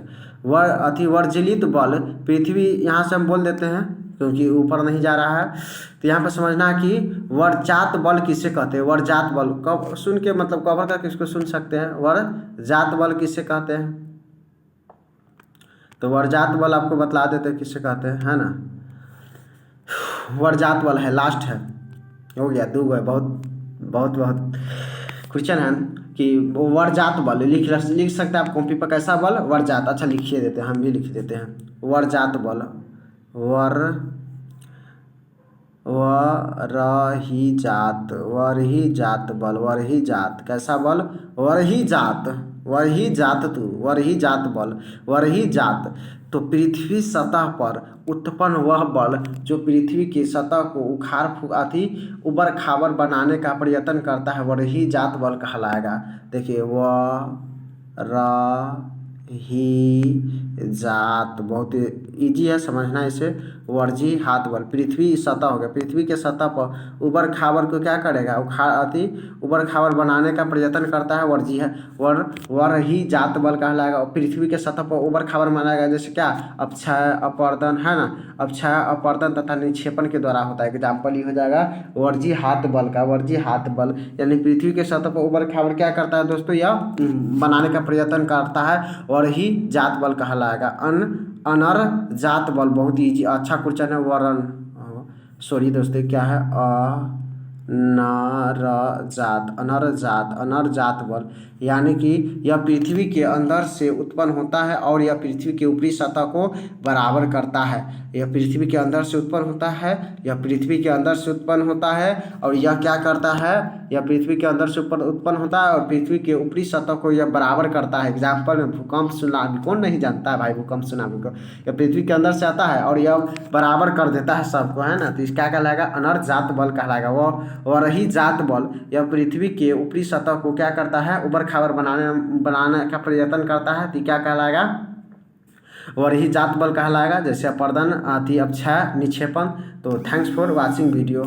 वर्जिलित बल पृथ्वी, यहाँ से हम बोल देते हैं क्योंकि ऊपर नहीं जा रहा है। तो यहाँ पर समझना कि वर्जात बल किसे कहते हैं? वर्जात बल कब सुन के मतलब कवर का किसको सुन सकते हैं? वर्जात बल किसे कहते हैं? तो वर्जात बल आपको बतला देते हैं किसे कहते हैं, है ना। वर्जात बल है, लास्ट है, हो गया, 2 है। बहुत क्वेश्चन है कि वो वर्जात बल लिख सकते हैं आप कॉपी पर। कैसा बल? वर्जात। अच्छा लिखिए देते हैं, हम भी लिख देते हैं। वर्जात बल, वरहीजात, वरहीजात बल, वरहीजात कैसा बल, वरहीजात, वरहीजात तू, वरहीजात बल, वरहीजात। तो पृथ्वी सतह पर उत्पन्न वह बल जो पृथ्वी की सतह को उखाड़ अति उबड़ खाबड़ बनाने का प्रयत्न करता है, वरहीजात बल कहलाएगा। देखिए वरहीजात बहुत ईजी है समझना इसे। वरहीजात बल पृथ्वी सतह हो गया, पृथ्वी के सतह पर उबड़ खाबड़ को क्या करेगा, उबड़ खाबड़ बनाने का प्रयत्न करता है, वरहीजात बल कहलाएगा। और पृथ्वी के सतह पर उबड़ खाबड़ बनाएगा जैसे क्या, अपक्षय अपवर्तन है ना, अपक्षय अपवर्तन तथा निक्षेपण के द्वारा होता है। एग्जाम्पल ये हो जाएगा वरहीजात बल का, वरहीजात बल यानी पृथ्वी के सतह पर उबड़ खाबड़ क्या करता है दोस्तों, यह बनाने का प्रयत्न करता है, वरहीजात बल कहलाएगा। अनरजात बल बहुत ईजी अच्छा क्वेश्चन है। सॉरी दोस्तों क्या है, अनरजात बल यानी कि यह पृथ्वी के अंदर से उत्पन्न होता है और यह पृथ्वी के ऊपरी सतह को बराबर करता है। यह पृथ्वी के अंदर से उत्पन्न होता है, यह पृथ्वी के अंदर से उत्पन्न होता है और यह क्या करता है, यह पृथ्वी के अंदर से उत्पन्न होता है और पृथ्वी के ऊपरी सतह को यह बराबर करता है। एग्जाम्पल में भूकंप सुनामी, कौन नहीं जानता है भाई भूकंप सुनामी को। यह पृथ्वी के अंदर से आता है और यह बराबर कर देता है सबको, है ना। तो इस क्या कहलाएगा, अनरजात बल कहलाएगा। वरहीजात बल यह पृथ्वी के ऊपरी सतह को क्या करता है, उबड़ खाबड़ बनाने का प्रयत्न करता है, तो क्या कहलाएगा, वरहीजात बल कहलाएगा। जैसे अपवर्तन अति अपक्षय निक्षेपण। तो थैंक्स फॉर वाचिंग वीडियो।